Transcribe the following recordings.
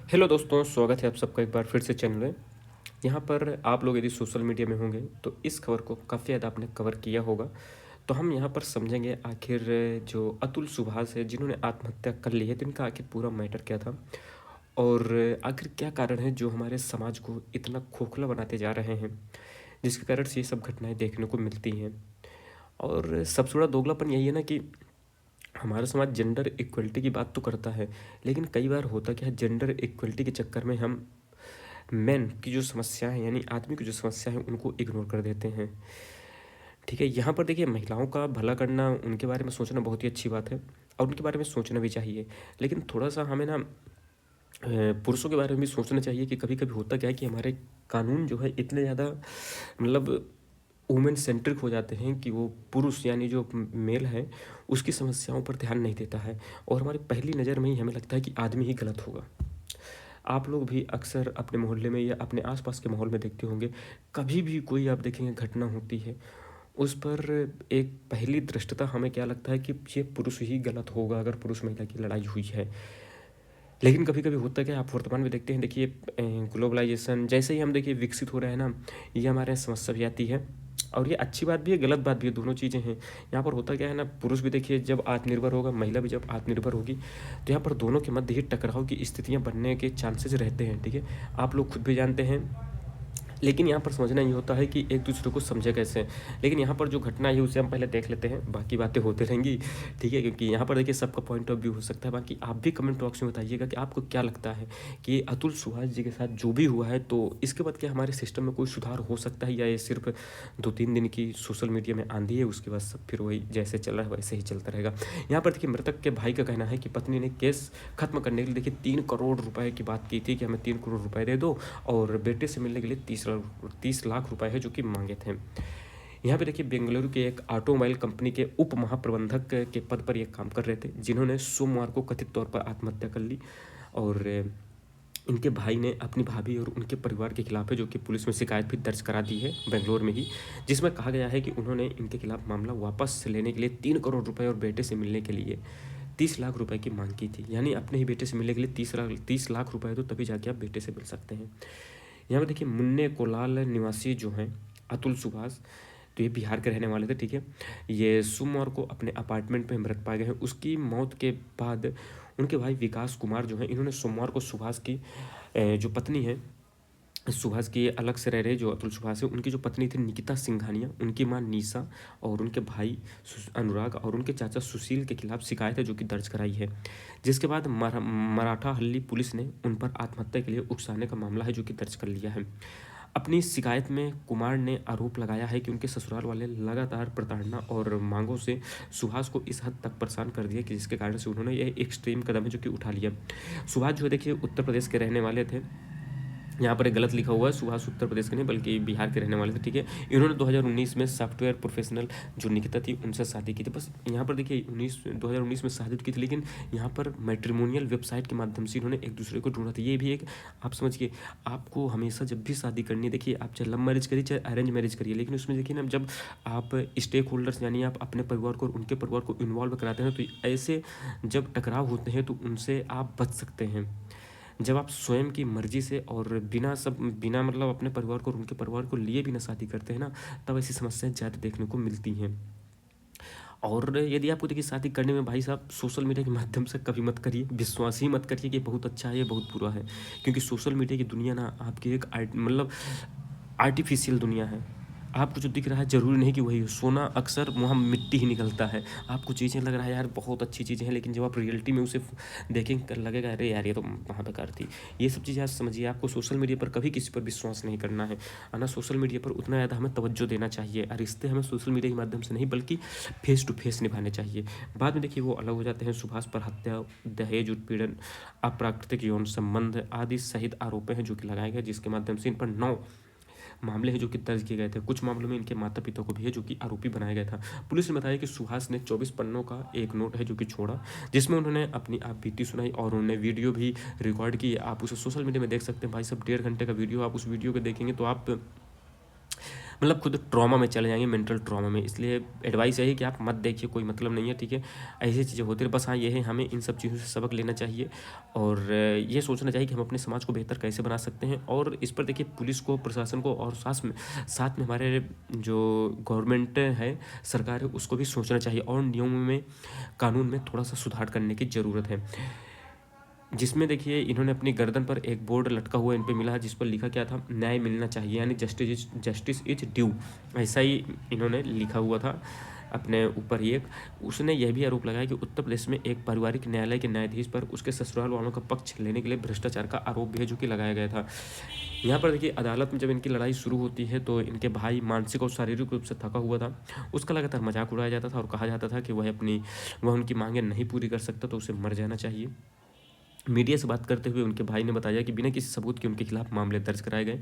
Hello दोस्तों, स्वागत है आप सबका एक बार फिर से चैनल में। यहाँ पर आप लोग यदि सोशल मीडिया में होंगे तो इस खबर को काफ़ी ज़्यादा आपने कवर किया होगा। तो हम यहाँ पर समझेंगे आखिर जो अतुल सुभाष है जिन्होंने आत्महत्या कर ली है, तो इनका आखिर पूरा मैटर क्या था और आखिर क्या कारण है जो हमारे समाज को इतना खोखला बनाते जा रहे हैं, जिसके कारण से ये सब घटनाएं देखने को मिलती हैं। और सबसे बड़ा दोगलापन यही है ना कि हमारा समाज जेंडर इक्वलिटी की बात तो करता है, लेकिन कई बार होता क्या है, जेंडर इक्वलिटी के चक्कर में हम मेन की जो समस्या है यानी आदमी की जो समस्या है उनको इग्नोर कर देते हैं। ठीक है, यहाँ पर देखिए महिलाओं का भला करना, उनके बारे में सोचना बहुत ही अच्छी बात है और उनके बारे में सोचना भी चाहिए। लेकिन थोड़ा सा हमें ना पुरुषों के बारे में भी सोचना चाहिए कि कभी कभी होता क्या है कि हमारे कानून जो है इतने ज़्यादा मतलब वुमेन सेंट्रिक हो जाते हैं कि वो पुरुष यानी जो मेल है उसकी समस्याओं पर ध्यान नहीं देता है और हमारी पहली नज़र में ही हमें लगता है कि आदमी ही गलत होगा। आप लोग भी अक्सर अपने मोहल्ले में या अपने आसपास के माहौल में देखते होंगे, कभी भी कोई आप देखेंगे घटना होती है उस पर एक पहली दृष्टता हमें क्या लगता है कि ये पुरुष ही गलत होगा अगर पुरुष महिला की लड़ाई हुई है। लेकिन कभी कभी होता है कि आप वर्तमान में देखते हैं, देखिए ग्लोबलाइजेशन जैसे ही हम देखिए विकसित हो रहे हैं ना, ये हमारे यहाँ समस्या भी आती है और ये अच्छी बात भी है गलत बात भी है, दोनों चीज़ें हैं। यहाँ पर होता क्या है ना, पुरुष भी देखिए जब आत्मनिर्भर होगा, महिला भी जब आत्मनिर्भर होगी, तो यहाँ पर दोनों के मध्य ही टकराव की स्थितियाँ बनने के चांसेस रहते हैं। ठीक है, आप लोग खुद भी जानते हैं। लेकिन यहाँ पर समझना ये होता है कि एक दूसरे को समझे कैसे। लेकिन यहाँ पर जो घटना है उसे हम पहले देख लेते हैं, बाकी बातें होती रहेंगी। ठीक है, क्योंकि यहाँ पर देखिए सबका पॉइंट ऑफ व्यू हो सकता है। बाकी आप भी कमेंट बॉक्स में बताइएगा कि आपको क्या लगता है कि अतुल सुभाष जी के साथ जो भी हुआ है, तो इसके बाद क्या हमारे सिस्टम में कोई सुधार हो सकता है या ये सिर्फ 2-3 दिन की सोशल मीडिया में आंधी है, उसके बाद सब फिर वही जैसे चल रहा है वैसे ही चलता रहेगा। यहाँ पर देखिए मृतक के भाई का कहना है कि पत्नी ने केस खत्म करने के लिए देखिए 3 करोड़ रुपए की बात की थी कि हमें 3 करोड़ रुपए दे दो और बेटे से मिलने के लिए 30 लाख रुपए है जो कि मांगे थे। यहाँ पे देखिए बेंगलुरु के एक ऑटोमोबाइल कंपनी के उप महाप्रबंधक के पद पर ये काम कर रहे थे, जिन्होंने सोमवार को कथित तौर पर आत्महत्या कर ली। और इनके भाई ने अपनी भाभी और उनके परिवार के खिलाफ है जो कि पुलिस में शिकायत भी दर्ज करा दी है बेंगलोर में ही, जिसमें कहा गया है कि उन्होंने इनके खिलाफ मामला वापस लेने के लिए 3 करोड़ रुपए और बेटे से मिलने के लिए 30 लाख रुपए की मांग की थी। यानी अपने ही बेटे से मिलने के लिए 30 लाख रुपए तो तभी जाके आप बेटे से मिल सकते हैं। यहाँ पे देखिए मुन्ने कोलाल निवासी जो हैं अतुल सुभाष, तो ये बिहार के रहने वाले थे। ठीक है, ये सोमवार को अपने अपार्टमेंट में मृत पाए गए हैं। उसकी मौत के बाद उनके भाई विकास कुमार जो हैं, इन्होंने सोमवार को सुभाष की जो पत्नी है, सुभाष की अलग से रह रहे जो अतुल सुभाष है, उनकी जो पत्नी थी निकिता सिंघानिया, उनकी मां निशा और उनके भाई अनुराग और उनके चाचा सुशील के खिलाफ शिकायत है जो कि दर्ज कराई है। जिसके बाद मराठा हल्ली पुलिस ने उन पर आत्महत्या के लिए उकसाने का मामला है जो कि दर्ज कर लिया है। अपनी शिकायत में कुमार ने आरोप लगाया है कि उनके ससुराल वाले लगातार प्रताड़ना और मांगों से सुभाष को इस हद तक परेशान कर दिया कि जिसके कारण से उन्होंने यह एक्सट्रीम कदम है जो कि उठा लिया। सुभाष जो है देखिए उत्तर प्रदेश के रहने वाले थे। यहाँ पर एक गलत लिखा हुआ है, सुभाष उत्तर प्रदेश के नहीं बल्कि बिहार के रहने वाले थे। ठीक है, इन्होंने 2019 में सॉफ्टवेयर प्रोफेशनल जो निकिता थी उनसे शादी की थी। बस यहाँ पर देखिए 2019 में शादी की थी, लेकिन यहाँ पर मैट्रिमोनियल वेबसाइट के माध्यम से इन्होंने एक दूसरे को ढूंढा था। ये भी एक आप समझिए, आपको हमेशा जब भी शादी करनी है, देखिए आप चाहे लव मैरिज करिए चाहे अरेंज मैरिज करिए, लेकिन उसमें देखिए ना जब आप स्टेक होल्डर्स यानी आप अपने परिवार को और उनके परिवार को इन्वॉल्व कराते हैं, तो ऐसे जब टकराव होते हैं तो उनसे आप बच सकते हैं। जब आप स्वयं की मर्जी से और बिना मतलब अपने परिवार को और उनके परिवार को लिए बिना शादी करते हैं ना, तब ऐसी समस्याएं ज़्यादा देखने को मिलती हैं। और यदि आपको देखिए शादी करने में भाई साहब सोशल मीडिया के माध्यम से कभी मत करिए, विश्वास ही मत करिए कि बहुत अच्छा है ये बहुत बुरा है। क्योंकि सोशल मीडिया की दुनिया ना आपकी एक मतलब आर्टिफिशियल दुनिया है। आपको जो दिख रहा है ज़रूरी नहीं कि वही हो। सोना अक्सर वहाँ मिट्टी ही निकलता है। आपको चीज़ें लग रहा है यार बहुत अच्छी चीज़ें हैं, लेकिन जब आप रियलिटी में उसे देखेंगे कर लगेगा अरे यार ये तो वहाँ बेकार थी। ये सब चीज़ें आप समझिए, आपको सोशल मीडिया पर कभी किसी पर विश्वास नहीं करना है। ना सोशल मीडिया पर उतना ज़्यादा हमें तवज्जो देना चाहिए और रिश्ते हमें सोशल मीडिया के माध्यम से नहीं बल्कि फेस टू फेस निभाने चाहिए। बाद में देखिए वो अलग हो जाते हैं। सुभाष पर हत्या, दहेज उत्पीड़न, अप्राकृतिक यौन संबंध आदि सहित आरोप हैं जो कि लगाए गए, जिसके माध्यम से इन पर 9 मामले हैं जो कि दर्ज किए गए थे। कुछ मामलों में इनके माता पिता को भी है जो कि आरोपी बनाया गया था। पुलिस ने बताया कि सुहास ने 24 पन्नों का एक नोट है जो कि छोड़ा, जिसमें उन्होंने अपनी आप बीती सुनाई और उन्होंने वीडियो भी रिकॉर्ड की। आप उसे सोशल मीडिया में देख सकते हैं भाई साहब, 1.5 घंटे का वीडियो। आप उस वीडियो को देखेंगे तो आप मतलब खुद ट्रॉमा में चले जाएंगे, मेंटल ट्रॉमा में। इसलिए एडवाइस यही कि आप मत देखिए, कोई मतलब नहीं है, ठीक है। ऐसी चीज़ें होती हैं, बस हाँ ये है हमें इन सब चीज़ों से सबक लेना चाहिए और ये सोचना चाहिए कि हम अपने समाज को बेहतर कैसे बना सकते हैं। और इस पर देखिए पुलिस को, प्रशासन को और साथ में हमारे जो गवर्नमेंट है, सरकार है, उसको भी सोचना चाहिए और नियमों में, कानून में थोड़ा सा सुधार करने की ज़रूरत है। जिसमें देखिए इन्होंने अपनी गर्दन पर एक बोर्ड लटका हुआ इन पे मिला है, जिस पर लिखा क्या था, न्याय मिलना चाहिए, यानी जस्टिस इज ड्यू, ऐसा ही इन्होंने लिखा हुआ था अपने ऊपर ही एक। उसने यह भी आरोप लगाया कि उत्तर प्रदेश में एक पारिवारिक न्यायालय के न्यायाधीश पर उसके ससुराल वालों का पक्ष लेने के लिए भ्रष्टाचार का आरोप भी है, जो कि लगाया गया था। यहाँ पर देखिए अदालत में जब इनकी लड़ाई शुरू होती है तो इनके भाई मानसिक और शारीरिक रूप से थका हुआ था, उसका लगातार मजाक उड़ाया जाता था और कहा जाता था कि वह उनकी मांगें नहीं पूरी कर सकता तो उसे मर जाना चाहिए। मीडिया से बात करते हुए उनके भाई ने बताया कि बिना किसी सबूत के उनके खिलाफ मामले दर्ज कराए गए,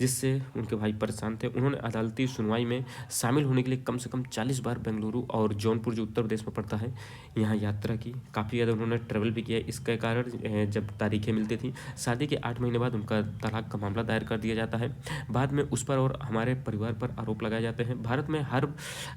जिससे उनके भाई परेशान थे। उन्होंने अदालती सुनवाई में शामिल होने के लिए कम से कम 40 बार बेंगलुरु और जौनपुर, जो उत्तर प्रदेश में पड़ता है, यहाँ यात्रा की। काफ़ी ज़्यादा उन्होंने ट्रैवल भी किया। इसके कारण जब तारीखें मिलती थी, शादी के 8 महीने बाद उनका तलाक का मामला दायर कर दिया जाता है। बाद में उस पर और हमारे परिवार पर आरोप लगाए जाते हैं। भारत में हर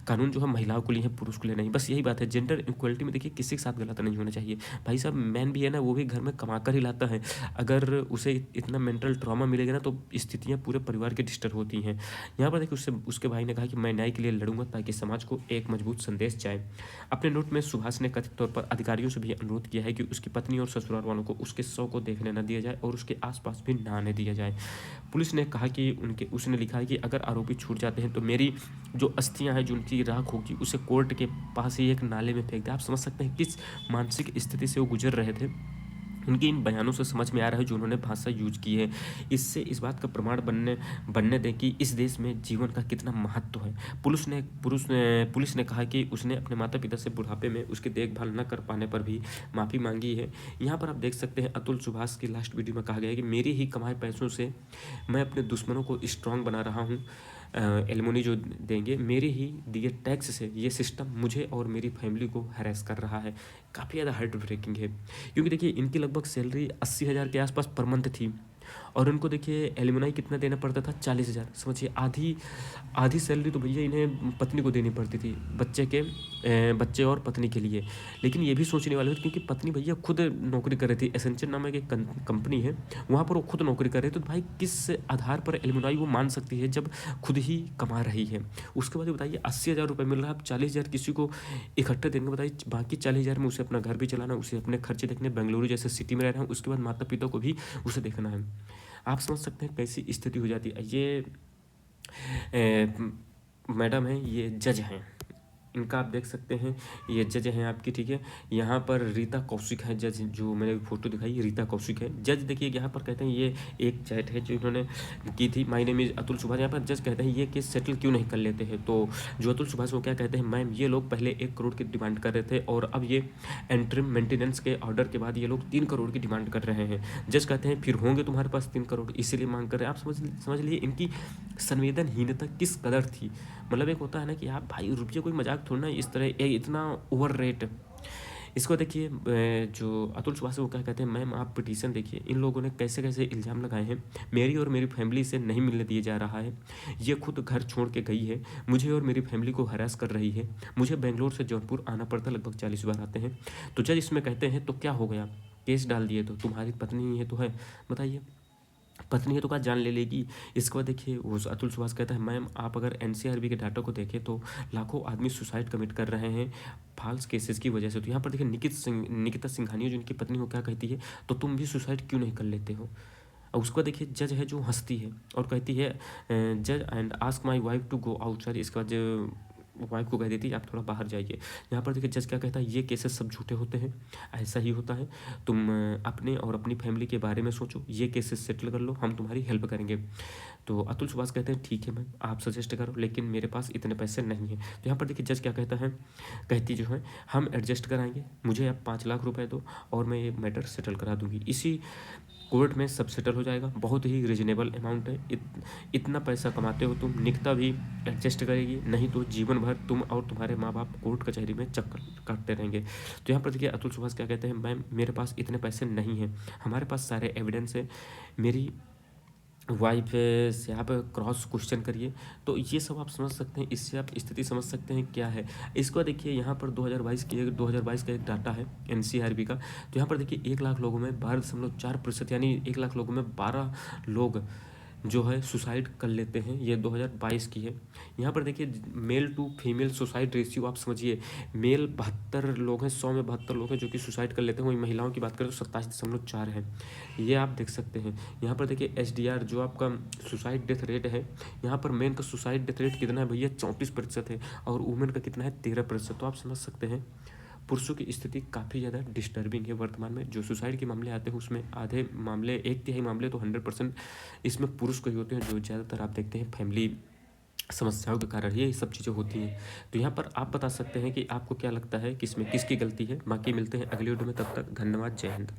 कानून जो है महिलाओं के लिए है, पुरुष के लिए नहीं। बस यही बात है, जेंडर इक्वलिटी में देखिए किसी के साथ गलत नहीं होना चाहिए। भाई साहब मैन भी है ना, वो भी घर में कमा कर ही लाता है। अगर उसे इतना मेंटल ट्रॉमा मिलेगा ना तो स्थितियाँ पूरे परिवार की डिस्टर्ब होती हैं। यहाँ पर देखिए उसके भाई ने कहा कि मैं न्याय के लिए लड़ूंगा ताकि समाज को एक मजबूत संदेश जाए। अपने नोट में सुभाष ने कथित तौर पर अधिकारियों से भी अनुरोध किया है कि उसकी पत्नी और ससुराल वालों को उसके शव को देखने न दिया जाए और उसके आसपास भी ना आने दिया जाए। पुलिस ने कहा कि उसने लिखा है कि अगर आरोपी छूट जाते हैं तो मेरी जो अस्थियां हैं, जो उनकी राख होगी, उसे कोर्ट के पास ही एक नाले में फेंक दे। आप समझ सकते हैं किस मानसिक स्थिति से वो गुजर रहे थे। उनके इन बयानों से समझ में आ रहा है जो उन्होंने भाषा यूज की है, इससे इस बात का प्रमाण बनने दें कि इस देश में जीवन का कितना महत्व है। पुलिस ने कहा कि उसने अपने माता पिता से बुढ़ापे में उसकी देखभाल न कर पाने पर भी माफ़ी मांगी है। यहाँ पर आप देख सकते हैं अतुल सुभाष की लास्ट वीडियो में कहा गया है कि मेरे ही कमाए पैसों से मैं अपने दुश्मनों को स्ट्रांग बना रहा हूँ। एलिमोनी जो देंगे, मेरे ही दिए टैक्स से ये सिस्टम मुझे और मेरी फैमिली को हैरेस कर रहा है। काफ़ी ज़्यादा हार्ट ब्रेकिंग है, क्योंकि देखिए इनकी लगभग सैलरी 80,000 के आसपास पर मंथ थी और इनको देखिए एलिमनाई कितना देना पड़ता था, 40,000। समझिए आधी आधी सैलरी तो भैया इन्हें पत्नी को देनी पड़ती थी, बच्चे और पत्नी के लिए। लेकिन ये भी सोचने वाले थे, क्योंकि पत्नी भैया खुद नौकरी कर रही थी, एसेंचर नामक एक कंपनी है, वहाँ पर वो खुद नौकरी कर रहे थे। तो भाई किस आधार पर एलिमनाई वो मान सकती है जब खुद ही कमा रही है। उसके बाद बताइए 80,000 रुपये मिल रहा है, आप 40,000 किसी को इकट्ठे देंगे, बताइए बाकी 40,000 में उसे अपना घर भी चलाना, उसे अपने खर्चे देखने, बेंगलुरु जैसे सिटी में रह रहे हैं, उसके बाद माता पिता को भी उसे देखना है। आप समझ सकते हैं कैसी स्थिति हो जाती है। ये मैडम हैं, ये जज हैं, इनका आप देख सकते हैं, ये जज हैं आपकी, ठीक है। यहाँ पर रीता कौशिक है जज, जो मैंने फोटो दिखाई, रीता कौशिक है जज। देखिए यहाँ पर कहते हैं ये एक चैट है जो इन्होंने की थी, my name is Atul Subhash. यहाँ पर जज कहते हैं ये केस सेटल क्यों नहीं कर लेते हैं, तो जो अतुल सुभाष वो क्या कहते हैं, मैम ये लोग पहले 1 करोड़ की डिमांड कर रहे थे और अब ये एंट्रीम मेंटेनेंस के ऑर्डर के बाद ये लोग 3 करोड़ की डिमांड कर रहे हैं। जज कहते हैं फिर होंगे तुम्हारे पास 3 करोड़, इसीलिए मांग कर रहे हैं। आप समझ लीजिए इनकी संवेदनहीनता किस कदर थी। मतलब एक होता है ना कि आप भाई रुपये कोई मजाक थोड़ा ना, इस तरह इतना ओवर रेट। इसको देखिए जो अतुल सुभाष वो क्या कहते हैं, मैम आप पिटीशन देखिए, इन लोगों ने कैसे कैसे इल्ज़ाम लगाए हैं, मेरी और मेरी फैमिली से नहीं मिलने दिया जा रहा है, ये खुद घर छोड़ के गई है, मुझे और मेरी फैमिली को हरास कर रही है, मुझे बेंगलोर से जौनपुर आना पड़ता, लगभग 40 बार आते हैं। तो जज इसमें कहते हैं तो क्या हो गया, केस डाल दिए तो तुम्हारी पत्नी ही है तो है, बताइए पत्नी है तो क्या जान ले लेगी। इसके बाद देखिए वो अतुल सुभाष कहता है, मैम आप अगर एनसीआरबी के डाटा को देखें तो लाखों आदमी सुसाइड कमिट कर रहे हैं फॉल्स केसेस की वजह से। तो यहाँ पर देखिए निकिता सिंघानिया जो उनकी पत्नी को क्या कहती है, तो तुम भी सुसाइड क्यों नहीं कर लेते हो। और उसको देखिए जज है जो हंसती है और कहती है जज and ask my wife to go outside. इसके बाद वाइफ को कह देती है आप थोड़ा बाहर जाइए। यहाँ पर देखिए जज क्या कहता है, ये केसेस सब झूठे होते हैं, ऐसा ही होता है, तुम अपने और अपनी फैमिली के बारे में सोचो, ये केसेस सेटल कर लो, हम तुम्हारी हेल्प करेंगे। तो अतुल सुभाष कहते हैं ठीक है मैम आप सजेस्ट करो, लेकिन मेरे पास इतने पैसे नहीं हैं। तो यहाँ पर देखिए जज क्या कहता है, कहती जो है हम एडजस्ट कराएंगे, मुझे आप 5 लाख रुपए दो और मैं ये मैटर सेटल करा दूंगी, इसी कोर्ट में सब सेटल हो जाएगा, बहुत ही रिजनेबल अमाउंट है, इतना पैसा कमाते हो तुम, निकिता भी एडजस्ट करेगी, नहीं तो जीवन भर तुम और तुम्हारे माँ बाप कोर्ट कचहरी में चक्कर काटते रहेंगे। तो यहाँ पर देखिए अतुल सुभाष क्या कहते हैं, मैम मेरे पास इतने पैसे नहीं हैं, हमारे पास सारे एविडेंस है, मेरी वाइफ से आप क्रॉस क्वेश्चन करिए। तो ये सब आप समझ सकते हैं, इससे आप स्थिति समझ सकते हैं क्या है। इसके बाद देखिए यहाँ पर 2022 का एक डाटा है एनसीआरबी का। तो यहाँ पर देखिए 1 लाख लोगों में 12.4% यानी 1 लाख लोगों में 12 लोग जो है सुसाइड कर लेते हैं। ये 2022 की है। यहाँ पर देखिए male to female suicide ratio आप समझिए, मेल 72 लोग हैं, 100 में 72 लोग हैं जो कि सुसाइड कर लेते हैं। वहीं महिलाओं की बात करें तो 27.4 है। ये आप देख सकते हैं। यहाँ पर देखिए एसडीआर जो आपका सुसाइड डेथ रेट है, यहाँ पर मेन का सुसाइड डेथ रेट कितना है भैया, 34% है, और वुमेन का कितना है, 13%। तो आप समझ सकते हैं पुरुषों की स्थिति काफ़ी ज़्यादा डिस्टर्बिंग है वर्तमान में। जो सुसाइड के मामले आते हैं उसमें आधे मामले, 1/3 मामले तो 100% इसमें पुरुष को ही होते हैं, जो ज़्यादातर आप देखते हैं फैमिली समस्याओं के कारण ये सब चीज़ें होती हैं। तो यहाँ पर आप बता सकते हैं कि आपको क्या लगता है कि इसमें किसकी गलती है। बाकी मिलते हैं अगली वीडियो में, तब तक धन्यवाद, जय हिंद।